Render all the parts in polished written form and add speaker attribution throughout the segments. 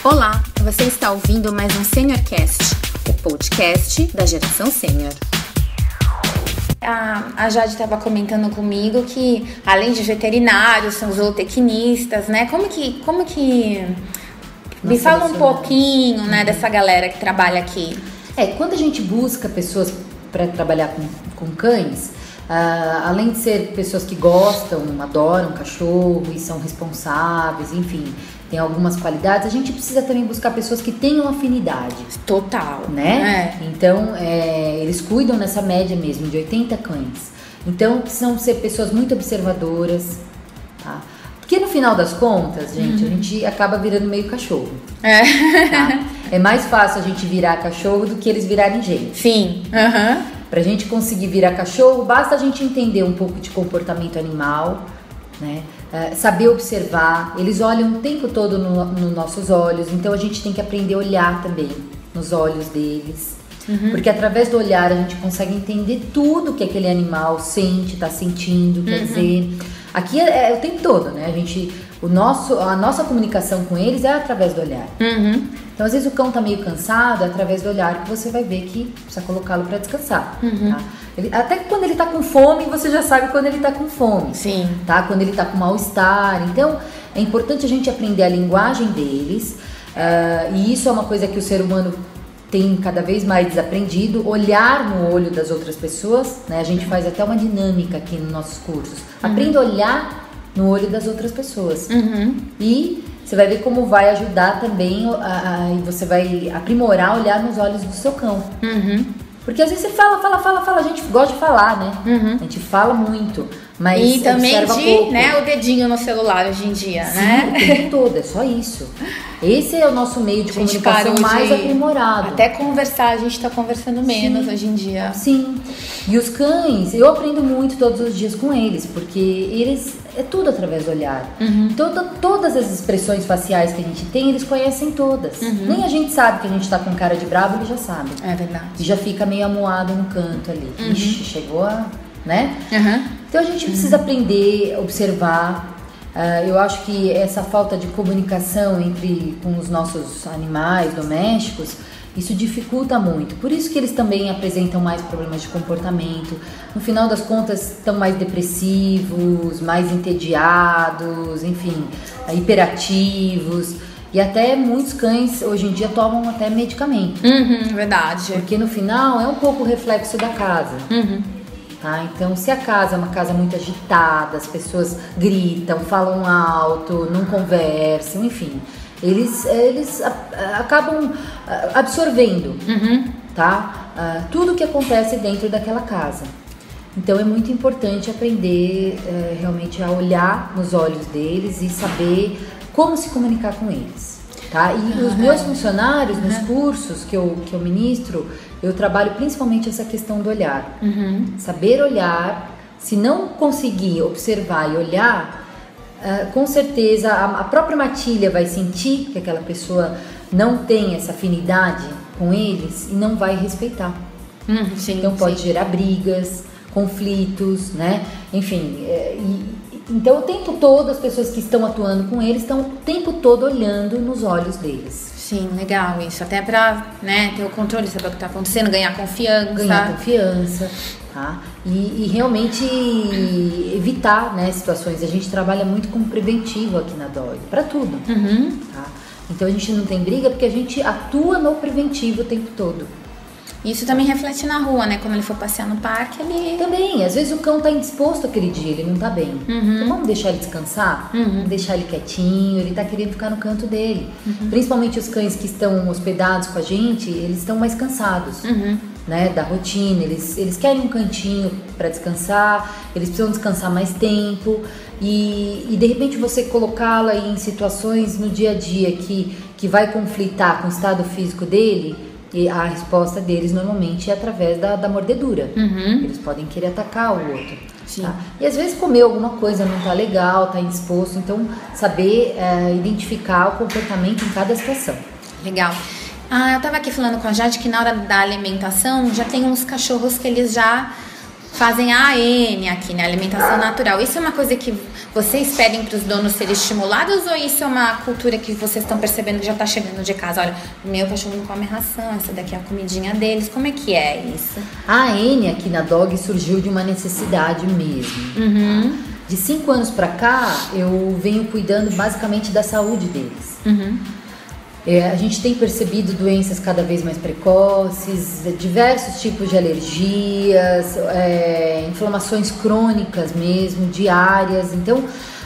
Speaker 1: Olá, você está ouvindo mais um SeniorCast, o podcast da geração sênior. A Jade estava comentando comigo que, além de veterinários, são zootecnistas, né? Como que... Me fala um pouquinho, né, dessa galera que trabalha aqui.
Speaker 2: Quando a gente busca pessoas para trabalhar com cães, além de ser pessoas que gostam, adoram cachorro e são responsáveis, enfim, tem algumas qualidades, a gente precisa também buscar pessoas que tenham afinidade.
Speaker 1: Total.
Speaker 2: Né? Então, eles cuidam nessa média mesmo, de 80 cães. Então, precisam ser pessoas muito observadoras, tá? Porque no final das contas, gente, a gente acaba virando meio cachorro. Tá? É mais fácil a gente virar cachorro do que eles virarem gente.
Speaker 1: Sim.
Speaker 2: Pra gente conseguir virar cachorro, basta a gente entender um pouco de comportamento animal, né? Saber observar. Eles olham o tempo todo nos nossos olhos, então a gente tem que aprender a olhar também nos olhos deles. Porque através do olhar a gente consegue entender tudo que aquele animal sente, tá sentindo, quer dizer. Aqui é o tempo todo, né? A nossa comunicação com eles é através do olhar. Então, às vezes o cão tá meio cansado, é através do olhar que você vai ver que precisa colocá-lo para descansar. Tá? Até quando ele tá com fome, você já sabe quando ele tá com fome.
Speaker 1: Sim.
Speaker 2: Tá? Quando ele tá com mal-estar. Então, é importante a gente aprender a linguagem deles. E isso é uma coisa que o ser humano tem cada vez mais desaprendido, olhar no olho das outras pessoas, né? A gente faz até uma dinâmica aqui nos nossos cursos. Aprenda a olhar no olho das outras pessoas. E você vai ver como vai ajudar também, e você vai aprimorar olhar nos olhos do seu cão. Porque às vezes você fala, a gente gosta de falar, né? A gente fala muito, mas
Speaker 1: e também
Speaker 2: pouco.
Speaker 1: Né, o dedinho no celular hoje em dia,
Speaker 2: Sim,
Speaker 1: né?
Speaker 2: o tempo todo, é só isso. Esse é o nosso meio de comunicação mais aprimorado.
Speaker 1: Até conversar, a gente tá conversando menos hoje em dia.
Speaker 2: Sim, e os cães, eu aprendo muito todos os dias com eles, porque eles, é tudo através do olhar. Todas as expressões faciais que a gente tem, eles conhecem todas. Nem a gente sabe que a gente tá com cara de bravo, ele já sabe.
Speaker 1: É verdade.
Speaker 2: E já fica meio amuado no canto ali. Ixi, chegou a... né? Então a gente precisa aprender, observar. Eu acho que essa falta de comunicação com os nossos animais domésticos, isso dificulta muito. Por isso que eles também apresentam mais problemas de comportamento. No final das contas, estão mais depressivos, mais entediados, enfim, hiperativos. E até muitos cães hoje em dia tomam até medicamento.
Speaker 1: Verdade.
Speaker 2: Porque no final é um pouco o reflexo da casa. Tá? Então, se a casa é uma casa muito agitada, as pessoas gritam, falam alto, não conversam, enfim, eles acabam absorvendo, tá? Tudo que acontece dentro daquela casa. Então, é muito importante aprender realmente a olhar nos olhos deles e saber como se comunicar com eles. Tá? E os meus funcionários, nos cursos que eu ministro, eu trabalho principalmente essa questão do olhar. Saber olhar, se não conseguir observar e olhar, com certeza a própria matilha vai sentir que aquela pessoa não tem essa afinidade com eles e não vai respeitar. Então pode gerar brigas, conflitos, né? Enfim, então o tempo todo as pessoas que estão atuando com eles estão o tempo todo olhando nos olhos deles.
Speaker 1: Sim, legal isso. Até pra, né, ter o controle, saber o que tá acontecendo, ganhar confiança. Tá? E realmente evitar, né, situações. A gente trabalha muito com preventivo aqui na DOI, pra tudo. Tá? Então a gente não tem briga porque a gente atua no preventivo o tempo todo. Isso também reflete na rua, né? Quando ele for passear no parque, ele...
Speaker 2: Também, às vezes o cão tá indisposto aquele dia, ele não tá bem. Então vamos deixar ele descansar? Vamos deixar ele quietinho, ele tá querendo ficar no canto dele. Principalmente os cães que estão hospedados com a gente, eles estão mais cansados, né? Da rotina, eles querem um cantinho para descansar, eles precisam descansar mais tempo. E de repente você colocá-la em situações no dia a dia que vai conflitar com o estado físico dele, e a resposta deles normalmente é através da mordedura. Eles podem querer atacar o outro. Tá? E às vezes comer alguma coisa não tá legal, tá indisposto. Então saber identificar o comportamento em cada situação.
Speaker 1: Legal. Eu tava aqui falando com a Jade que na hora da alimentação já tem uns cachorros que eles já
Speaker 3: fazem a AN aqui, né? Alimentação natural. Isso é uma coisa que vocês pedem para os donos serem estimulados ou isso é uma cultura que vocês estão percebendo que já está chegando de casa? Olha, meu cachorro não come ração, essa daqui é a comidinha deles. Como é que é isso?
Speaker 2: A AN aqui na Dog surgiu de uma necessidade mesmo. Tá? De 5 anos para cá, eu venho cuidando basicamente da saúde deles. A gente tem percebido doenças cada vez mais precoces, diversos tipos de alergias, inflamações crônicas mesmo, diárias. Então,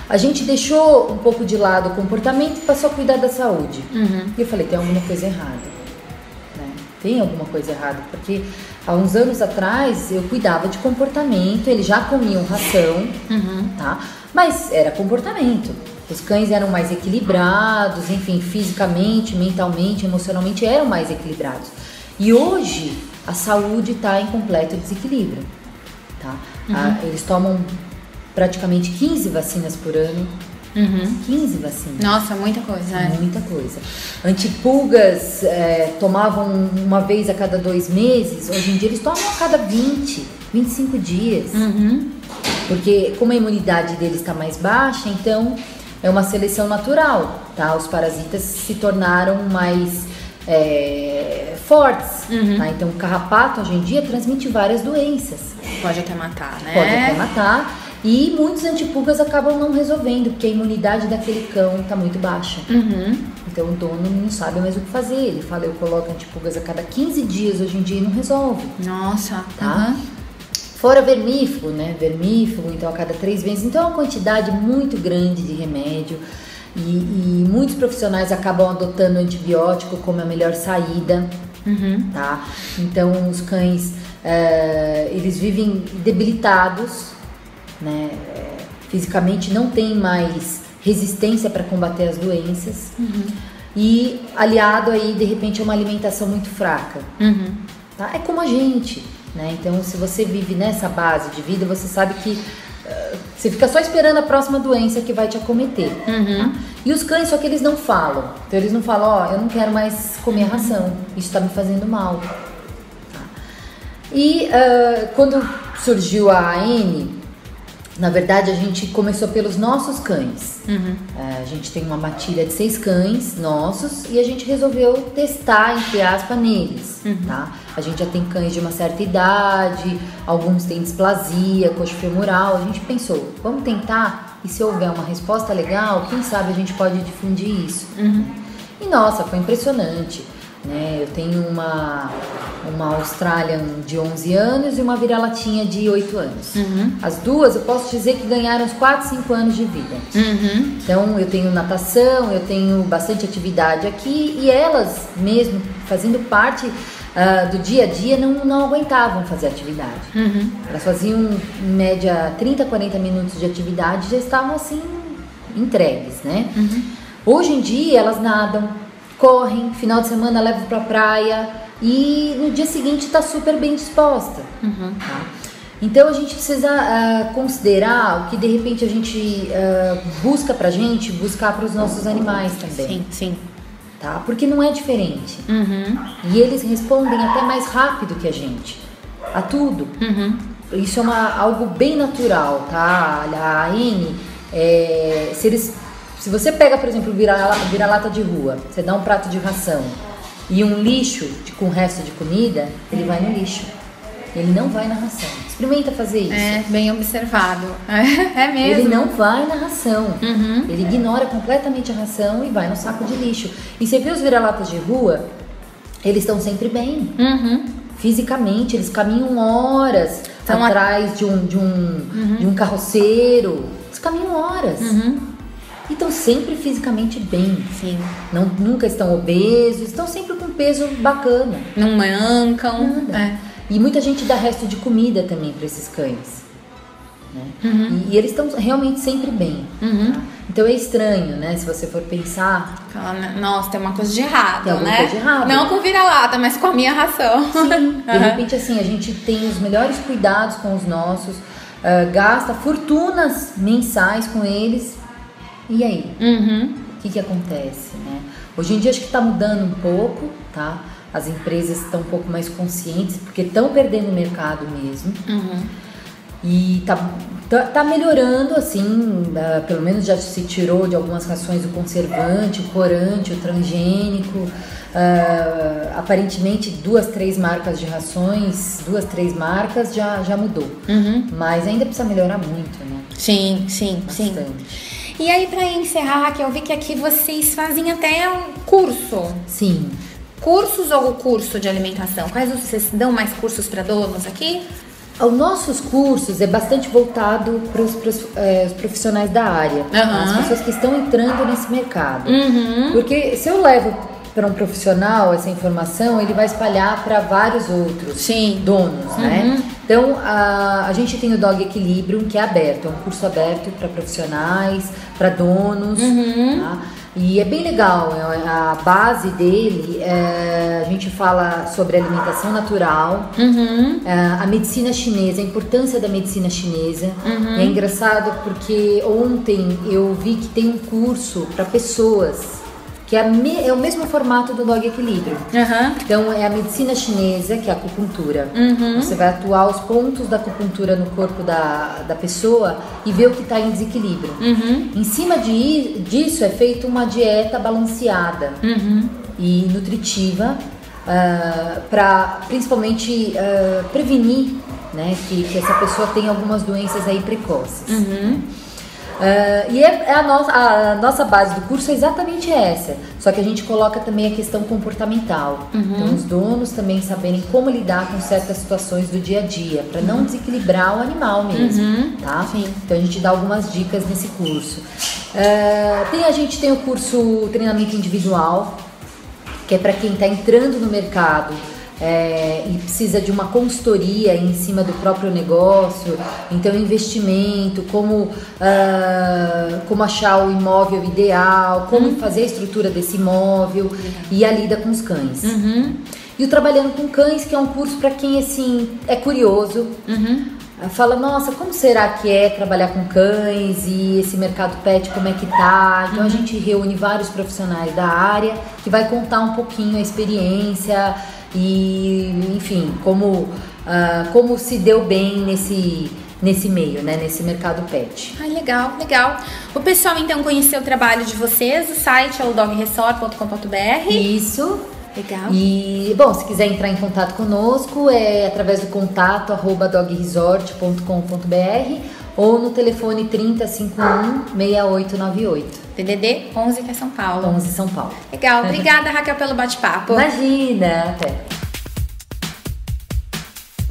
Speaker 2: a gente deixou um pouco de lado o comportamento e passou a cuidar da saúde. E eu falei, tem alguma coisa errada. Né? Tem alguma coisa errada, porque há uns anos atrás eu cuidava de comportamento, eles já comiam ração, tá? Mas era comportamento. Os cães eram mais equilibrados, enfim, fisicamente, mentalmente, emocionalmente eram mais equilibrados. E hoje a saúde está em completo desequilíbrio, tá? Eles tomam praticamente 15 vacinas por ano. 15 vacinas.
Speaker 3: Nossa, muita coisa, né?
Speaker 2: Muita coisa. Antipulgas tomavam uma vez a cada 2 meses, hoje em dia eles tomam a cada 20, 25 dias. Porque como a imunidade deles está mais baixa, então é uma seleção natural, tá? Os parasitas se tornaram mais fortes, tá? Então o carrapato hoje em dia transmite várias doenças.
Speaker 3: Pode até matar, né?
Speaker 2: Pode até matar. E muitos antipulgas acabam não resolvendo, porque a imunidade daquele cão está muito baixa. Então o dono não sabe mais o que fazer. Ele fala, eu coloco antipulgas a cada 15 dias hoje em dia e não resolve.
Speaker 3: Nossa,
Speaker 2: tá? Fora vermífugo, né? Vermífugo, então a cada 3 vezes. Então é uma quantidade muito grande de remédio. E muitos profissionais acabam adotando o antibiótico como a melhor saída. Tá? Então os cães, eles vivem debilitados, né? Fisicamente não tem mais resistência para combater as doenças. E aliado aí, de repente, a uma alimentação muito fraca. Tá? É como a gente. Né? Então, se você vive nessa base de vida, você sabe que você fica só esperando a próxima doença que vai te acometer. Tá? E os cães, só que eles não falam. Então, eles não falam, eu não quero mais comer ração, isso está me fazendo mal. Tá? E quando surgiu a AN, na verdade, a gente começou pelos nossos cães. A gente tem uma matilha de 6 cães nossos e a gente resolveu testar, entre aspas, neles. Tá? A gente já tem cães de uma certa idade, alguns têm displasia, coxofemoral. A gente pensou, vamos tentar e se houver uma resposta legal, quem sabe a gente pode difundir isso. E nossa, foi impressionante. Né? Eu tenho uma Australian de 11 anos e uma vira-latinha de 8 anos. As duas, eu posso dizer que ganharam uns 4, 5 anos de vida. Então, eu tenho natação, eu tenho bastante atividade aqui e elas mesmo, fazendo parte do dia a dia, não aguentavam fazer atividade. Elas faziam, em média, 30, 40 minutos de atividade e já estavam, assim, entregues, né? Hoje em dia, elas nadam, correm, final de semana levam pra praia e no dia seguinte está super bem disposta. Tá? Então a gente precisa considerar o que de repente a gente busca pra gente, buscar para os nossos animais também.
Speaker 3: Sim.
Speaker 2: Tá? Porque não é diferente. E eles respondem até mais rápido que a gente a tudo. Isso é algo bem natural, tá? A AN, se você pega, por exemplo, vira-lata de rua, você dá um prato de ração e um lixo com o resto de comida, ele vai no lixo. Ele não vai na ração. Experimenta fazer isso.
Speaker 3: É, bem observado. É mesmo.
Speaker 2: Ele não vai na ração. Ele ignora completamente a ração e vai no saco de lixo. E você vê os vira-latas de rua, eles estão sempre bem. Fisicamente, eles caminham horas atrás de um carroceiro. Eles caminham horas. E estão sempre fisicamente bem.
Speaker 3: Sim.
Speaker 2: Nunca estão obesos, estão sempre com peso bacana.
Speaker 3: Não mancam.
Speaker 2: E muita gente dá resto de comida também para esses cães. Né? E eles estão realmente sempre bem. Tá? Então é estranho, né? Se você for pensar.
Speaker 3: Nossa, tem uma coisa de errado,
Speaker 2: tem alguma
Speaker 3: né?
Speaker 2: coisa de errado.
Speaker 3: Não com vira-lata, mas com a minha ração.
Speaker 2: Sim. De repente, assim, a gente tem os melhores cuidados com os nossos, gasta fortunas mensais com eles. E aí? O que acontece, né? Hoje em dia acho que está mudando um pouco, tá? As empresas estão um pouco mais conscientes, porque estão perdendo o mercado mesmo. E tá melhorando, assim, pelo menos já se tirou de algumas rações o conservante, o corante, o transgênico. Aparentemente 2, 3 marcas de rações, 2, 3 marcas já mudou. Mas ainda precisa melhorar muito, né?
Speaker 3: Sim.
Speaker 2: Bastante.
Speaker 3: E aí, para encerrar, Raquel, eu vi que aqui vocês fazem até um curso.
Speaker 2: Sim.
Speaker 3: Cursos ou curso de alimentação? Quais vocês dão mais cursos para donos aqui?
Speaker 2: Os nossos cursos é bastante voltado para os profissionais da área, as pessoas que estão entrando nesse mercado. Porque se eu levo para um profissional essa informação, ele vai espalhar para vários outros donos, né? Então, a gente tem o Dog Equilibrium, que é aberto, é um curso aberto para profissionais, para donos, tá? E é bem legal, a base dele, a gente fala sobre alimentação natural, a medicina chinesa, a importância da medicina chinesa. É engraçado porque ontem eu vi que tem um curso para pessoas, que é o mesmo formato do Dog Equilibrium. Então é a medicina chinesa, que é a acupuntura. Você vai atuar os pontos da acupuntura no corpo da pessoa e ver o que está em desequilíbrio. Em cima disso é feita uma dieta balanceada e nutritiva para principalmente prevenir, né, que essa pessoa tenha algumas doenças aí precoces. E a nossa base do curso é exatamente essa, só que a gente coloca também a questão comportamental. Então os donos também saberem como lidar com certas situações do dia a dia, para não desequilibrar o animal mesmo, tá? Então a gente dá algumas dicas nesse curso. A gente tem o curso treinamento individual, que é para quem está entrando no mercado e precisa de uma consultoria em cima do próprio negócio. Então investimento, como achar o imóvel ideal, como fazer a estrutura desse imóvel e a lida com os cães. E o Trabalhando com Cães, que é um curso para quem assim é curioso, fala, nossa, como será que é trabalhar com cães e esse mercado pet, como é que tá? Então a gente reúne vários profissionais da área que vai contar um pouquinho a experiência e, enfim, como se deu bem nesse meio, né, nesse mercado pet.
Speaker 3: Legal. O pessoal então conheceu o trabalho de vocês, o site é o dogresort.com.br.
Speaker 2: Isso.
Speaker 3: Legal.
Speaker 2: E, bom, se quiser entrar em contato conosco, é através do contato @dogresort.com.br ou no telefone 3051-6898.
Speaker 3: DDD 11, que é São Paulo.
Speaker 2: 11, São Paulo.
Speaker 3: Legal. Obrigada, Raquel, pelo bate-papo.
Speaker 2: Imagina, até.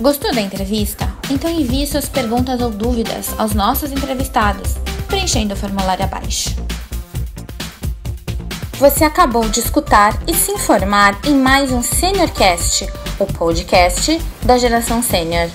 Speaker 3: Gostou da entrevista? Então envie suas perguntas ou dúvidas aos nossos entrevistados, preenchendo o formulário abaixo. Você acabou de escutar e se informar em mais um SeniorCast, o podcast da Geração Sênior.